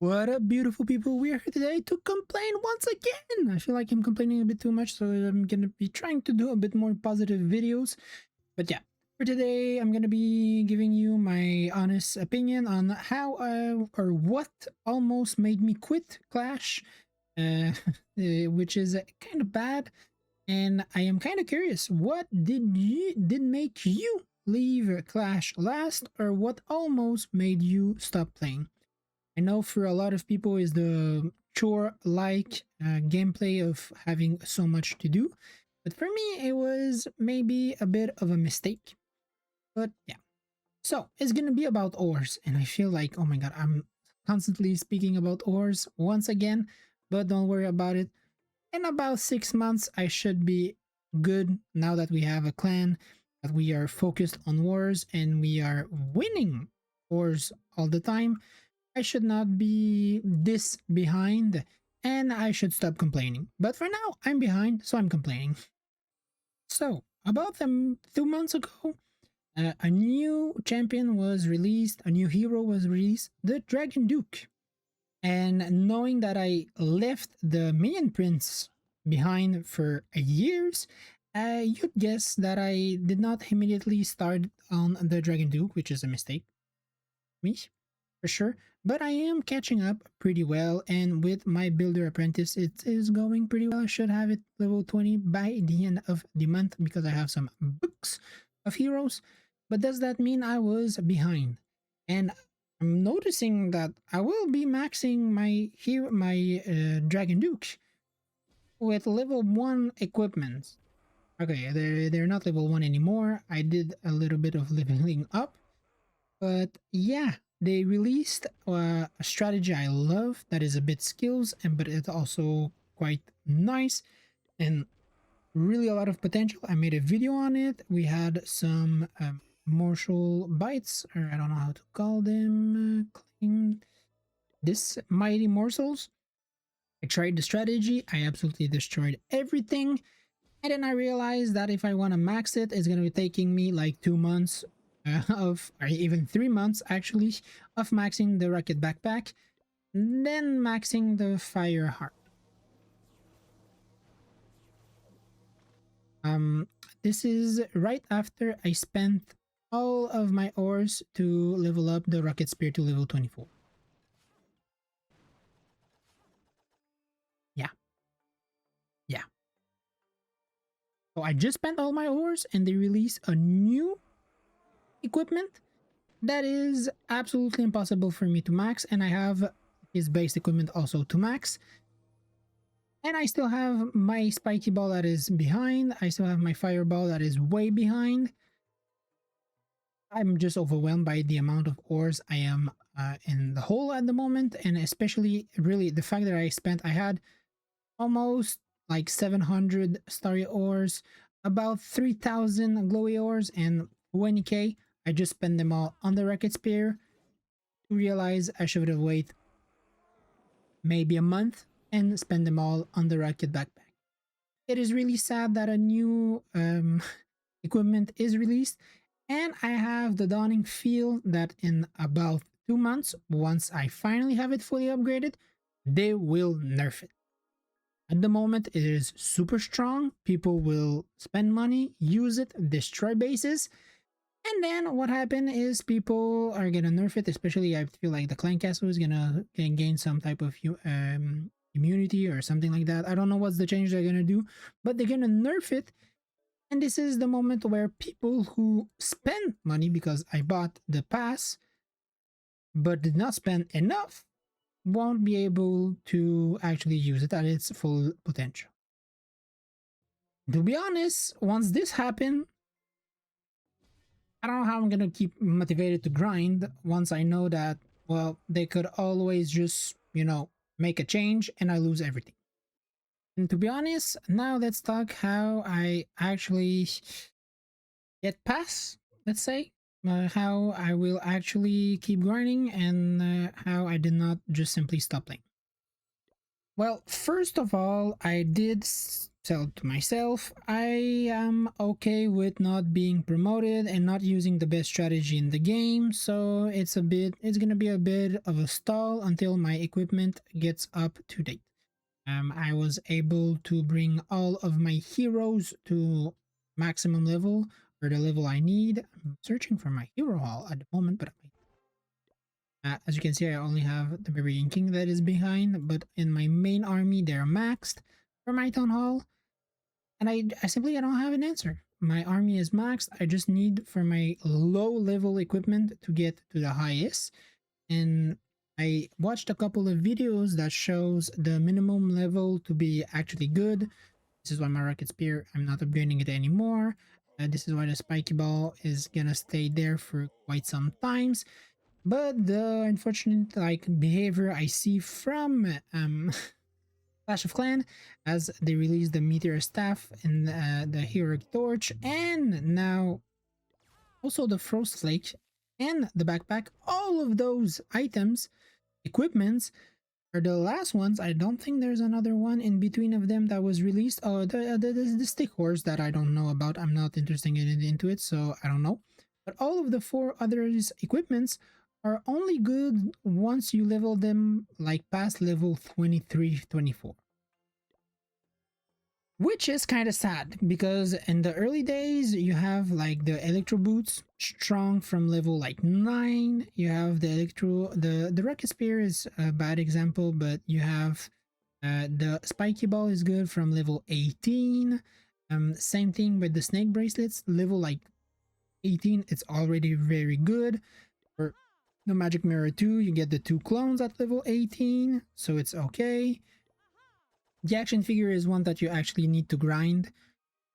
What up, beautiful people? We're here today to complain once again. I feel like I'm complaining a bit too much, so I'm gonna be trying to do a bit more positive videos. But yeah, for today, I'm gonna be giving you my honest opinion on how or what almost made me quit Clash, uh, which is kind of bad. And I am kind of curious, what did make you leave Clash last, or what almost made you stop playing? I know for a lot of people is the chore like gameplay of having so much to do, but for me it was maybe a bit of a mistake. But yeah, so it's gonna be about ores, and I feel like, oh my god, I'm constantly speaking about ores once again, but don't worry about it. In about 6 months, I should be good now that we have a clan, that we are focused on wars and we are winning wars all the time. I should not be this behind and I should stop complaining. But for now, I'm behind, so I'm complaining. So, about 2 months ago, a new champion was released, a new hero was released, the Dragon Duke. And knowing that I left the Minion Prince behind for years, you'd guess that I did not immediately start on the Dragon Duke, which is a mistake. Me, for sure. But I am catching up pretty well, and with my Builder Apprentice, it is going pretty well. I should have it level 20 by the end of the month because I have some books of heroes. But does that mean I was behind? And I'm noticing that I will be maxing my Dragon Duke with level 1 equipment. Okay, they're not level 1 anymore. I did a little bit of leveling up. But yeah, they released a strategy I love that is a bit skills, and but it's also quite nice and really a lot of potential. I made a video on it. We had some morsel bites, or I don't know how to call them. Claim this mighty morsels. I tried the strategy. I absolutely destroyed everything. And then I realized that if I want to max it, it's going to be taking me like 2 months of, or even 3 months actually, of maxing the rocket backpack, then maxing the fire heart. This is right after I spent all of my ores to level up the rocket spear to level 24. Yeah, yeah. So I just spent all my ores and they release a new equipment that is absolutely impossible for me to max, and I have his base equipment also to max. And I still have my spiky ball that is behind. I still have my fireball that is way behind. I'm just overwhelmed by the amount of ores I am in the hole at the moment, and especially really the fact that I had almost like 700 starry ores, about 3,000 glowy ores, and 20k. I just spent them all on the rocket spear to realize I should have waited maybe a month and spend them all on the rocket backpack. It is really sad that a new equipment is released, and I have the dawning feel that in about 2 months, once I finally have it fully upgraded, they will nerf it. At the moment, it is super strong. People will spend money, use it, destroy bases, and then what happened is people are gonna nerf it. Especially, I feel like the clan castle is gonna gain some type of immunity or something like that. I don't know what's the change they're gonna do, but they're gonna nerf it. And this is the moment where people who spend money, because I bought the pass but did not spend enough, won't be able to actually use it at its full potential. To be honest, once this happens, I don't know how I'm gonna keep motivated to grind once I know that, well, they could always just, make a change and I lose everything. And to be honest, now let's talk how I actually get past, let's say, how I will actually keep grinding, and how I did not just simply stop playing. Well, first of all, I did tell to myself, I am okay with not being promoted and not using the best strategy in the game, so it's gonna be a bit of a stall until my equipment gets up to date. I was able to bring all of my heroes to maximum level, or the level I need. I'm searching for my hero hall at the moment, but as you can see, I only have the Barbarian King that is behind, but in my main army, they're maxed for my town hall, and I simply I don't have an answer. My army is maxed. I just need for my low level equipment to get to the highest, and I watched a couple of videos that shows the minimum level to be actually good. This is why my rocket spear, I'm not upgrading it anymore. This is why the spiky ball is gonna stay there for quite some times. But the unfortunate behavior I see from Clash of Clan, as they released the Meteor Staff and the Heroic Torch, and now also the Frost Flake and the backpack, all of those items, equipments, are the last ones. I don't think there's another one in between of them that was released. Oh, the stick horse that I don't know about. I'm not interested into it, so I don't know. But all of the 4 others equipments are only good once you level them like past level 23, 24. Which is kind of sad, because in the early days you have like the electro boots strong from level like 9. You have the rocket spear is a bad example, but you have the spiky ball is good from level 18. Same thing with the snake bracelets, level like 18, it's already very good. For the magic mirror 2, you get the 2 clones at level 18, so it's okay. The action figure is one that you actually need to grind,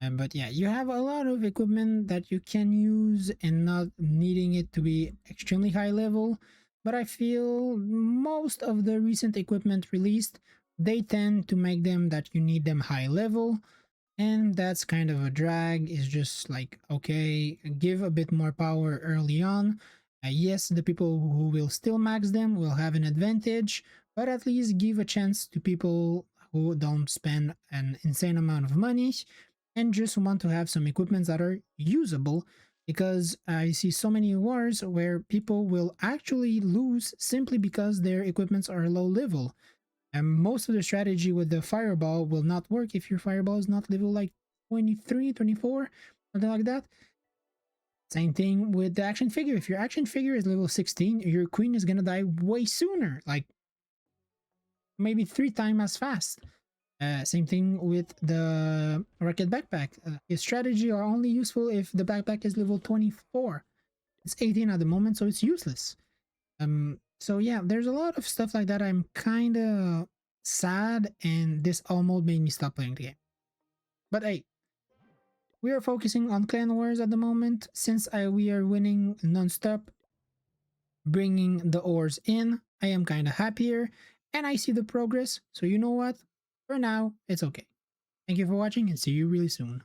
but yeah, you have a lot of equipment that you can use and not needing it to be extremely high level. But I feel most of the recent equipment released, they tend to make them that you need them high level, and that's kind of a drag. Is just like, okay, give a bit more power early on. Yes, the people who will still max them will have an advantage, but at least give a chance to people who don't spend an insane amount of money and just want to have some equipments that are usable, because I see so many wars where people will actually lose simply because their equipments are low level. And most of the strategy with the fireball will not work if your fireball is not level like 23, 24, something like that. Same thing with the action figure. If your action figure is level 16, your queen is gonna die way sooner, like maybe 3 times as fast. Same thing with the rocket backpack. His strategy are only useful if the backpack is level 24. It's 18 at the moment, so it's useless. So yeah, there's a lot of stuff like that. I'm kind of sad, and this almost made me stop playing the game. But hey, we are focusing on clan wars at the moment, since we are winning non-stop, bringing the ores in. I am kind of happier, and I see the progress. So you know what? For now, it's okay. Thank you for watching, and see you really soon.